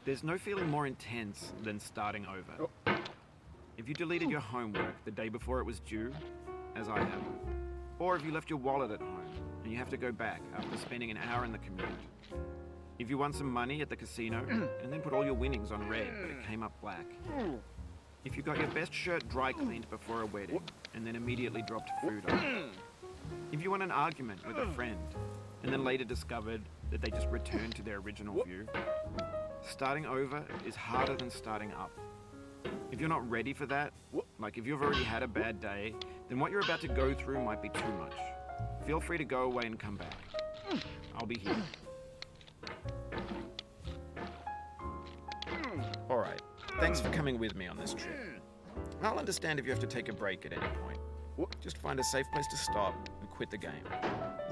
There's no feeling more intense than starting over. If you deleted your homework the day before it was due, as I have, or if you left your wallet at home and you have to go back after spending an hour in the commute. If you won some money at the casino and then put all your winnings on red but it came up black. If you got your best shirt dry cleaned before a wedding and then immediately dropped food on it. If you won an argument with a friend and then later discovered that they just returned to their original view. Starting over is harder than starting up. If you're not ready for that, like if you've already had a bad day, then what you're about to go through might be too much. Feel free to go away and come back. I'll be here. Alright, thanks for coming with me on this trip. I'll understand if you have to take a break at any point. Just find a safe place to stop and quit the game.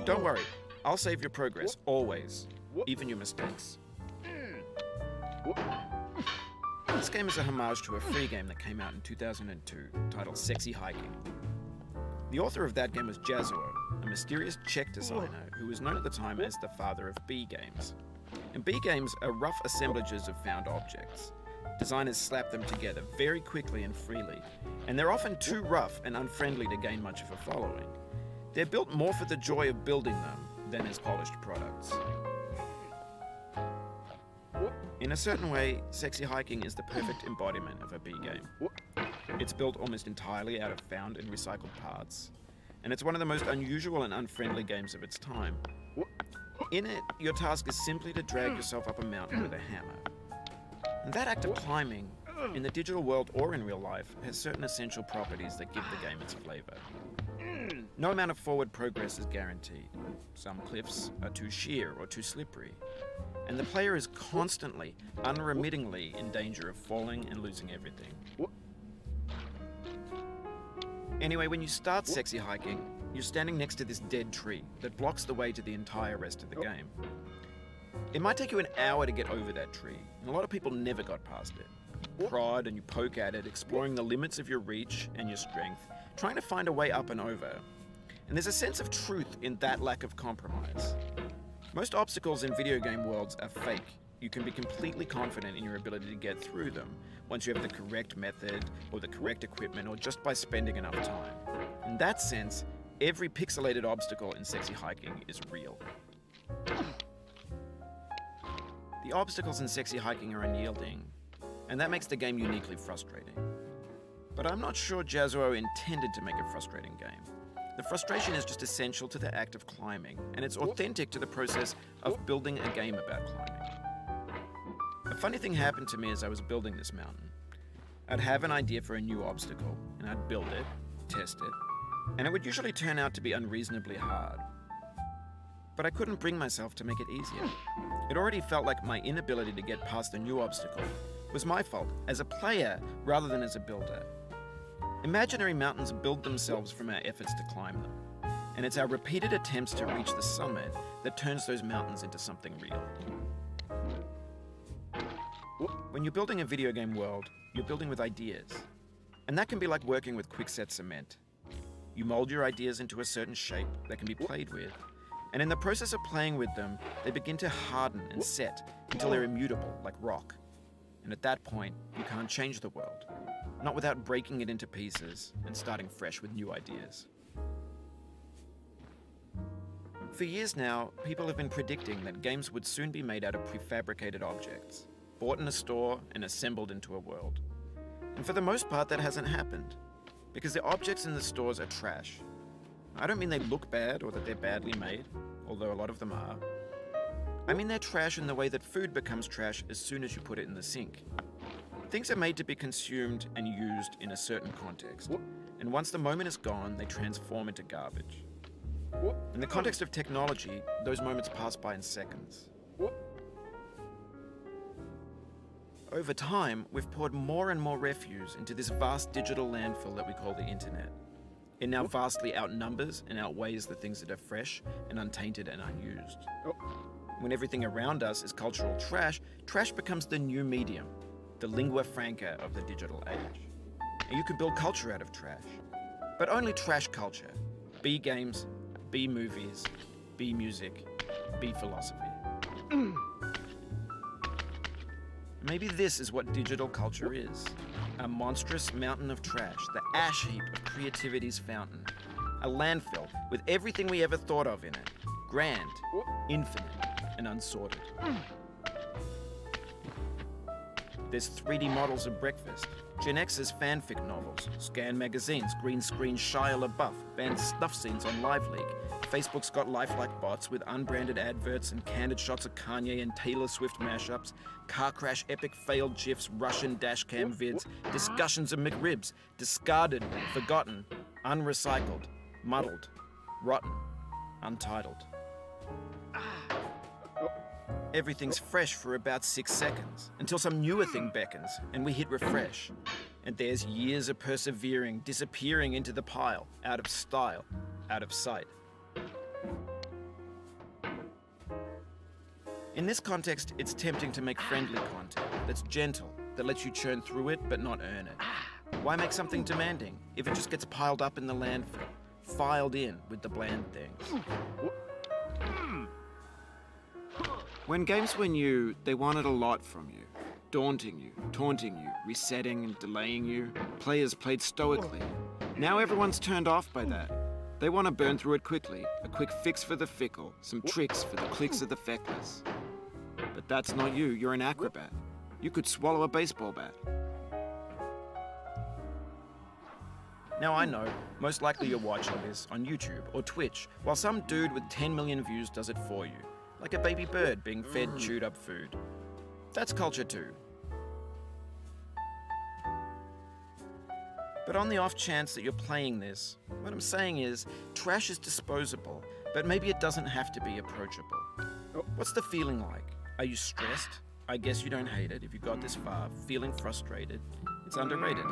Don't worry, I'll save your progress, always, even your mistakes. This game is a homage to a free game that came out in 2002, titled Sexy Hiking. The author of that game was Jazuo, a mysterious Czech designer who was known at the time as the father of B games. And B games are rough assemblages of found objects. Designers slap them together very quickly and freely, and they're often too rough and unfriendly to gain much of a following. They're built more for the joy of building them than as polished products. In a certain way, Sexy Hiking is the perfect embodiment of a B game. It's built almost entirely out of found and recycled parts, and it's one of the most unusual and unfriendly games of its time. In it, your task is simply to drag yourself up a mountain with a hammer. And that act of climbing, in the digital world or in real life, has certain essential properties that give the game its flavor. No amount of forward progress is guaranteed. Some cliffs are too sheer or too slippery. And the player is constantly, unremittingly in danger of falling and losing everything. Anyway, when you start Sexy Hiking, you're standing next to this dead tree that blocks the way to the entire rest of the game. It might take you an hour to get over that tree, and a lot of people never got past it. You prod and you poke at it, exploring the limits of your reach and your strength, trying to find a way up and over. And there's a sense of truth in that lack of compromise. Most obstacles in video game worlds are fake. You can be completely confident in your ability to get through them once you have the correct method or the correct equipment or just by spending enough time. In that sense, every pixelated obstacle in Sexy Hiking is real. The obstacles in Sexy Hiking are unyielding, and that makes the game uniquely frustrating. But I'm not sure Jazuo intended to make a frustrating game. The frustration is just essential to the act of climbing, and it's authentic to the process of building a game about climbing. A funny thing happened to me as I was building this mountain. I'd have an idea for a new obstacle, and I'd build it, test it, and it would usually turn out to be unreasonably hard. But I couldn't bring myself to make it easier. It already felt like my inability to get past the new obstacle was my fault as a player rather than as a builder. Imaginary mountains build themselves from our efforts to climb them, and it's our repeated attempts to reach the summit that turns those mountains into something real. When you're building a video game world, you're building with ideas, and that can be like working with quickset cement. You mold your ideas into a certain shape that can be played with, and in the process of playing with them, they begin to harden and set until they're immutable, like rock. And at that point, you can't change the world. Not without breaking it into pieces and starting fresh with new ideas. For years now, people have been predicting that games would soon be made out of prefabricated objects, bought in a store and assembled into a world. And for the most part, that hasn't happened, because the objects in the stores are trash. I don't mean they look bad or that they're badly made, although a lot of them are. I mean they're trash in the way that food becomes trash as soon as you put it in the sink. Things are made to be consumed and used in a certain context, and once the moment is gone, they transform into garbage. In the context of technology, those moments pass by in seconds. Over time, we've poured more and more refuse into this vast digital landfill that we call the internet. It now vastly outnumbers and outweighs the things that are fresh and untainted and unused. When everything around us is cultural trash, trash becomes the new medium, the lingua franca of the digital age. And you can build culture out of trash, but only trash culture. B games, B movies, B music, B philosophy. Maybe this is what digital culture is. A monstrous mountain of trash, the ash heap of creativity's fountain. A landfill with everything we ever thought of in it. Grand, infinite, and unsorted. There's 3D models of breakfast, Gen X's fanfic novels, scan magazines, green screen Shia LaBeouf, banned snuff scenes on Live League. Facebook's got lifelike bots with unbranded adverts and candid shots of Kanye and Taylor Swift mashups, car crash epic failed GIFs, Russian dashcam vids, discussions of McRibs, discarded, forgotten, unrecycled, muddled, rotten, untitled. Everything's fresh for about 6 seconds, until some newer thing beckons, and we hit refresh. And there's years of persevering, disappearing into the pile, out of style, out of sight. In this context, it's tempting to make friendly content that's gentle, that lets you churn through it but not earn it. Why make something demanding if it just gets piled up in the landfill, filed in with the bland things? When games were new, they wanted a lot from you. Daunting you, taunting you, resetting and delaying you. Players played stoically. Now everyone's turned off by that. They want to burn through it quickly, a quick fix for the fickle, some tricks for the clicks of the feckless. But that's not you, you're an acrobat. You could swallow a baseball bat. Now I know, most likely you're watching this on YouTube or Twitch, while some dude with 10 million views does it for you. Like a baby bird being fed chewed up food. That's culture too. But on the off chance that you're playing this, what I'm saying is, trash is disposable, but maybe it doesn't have to be approachable. What's the feeling like? Are you stressed? I guess you don't hate it if you got this far. Feeling frustrated? It's underrated.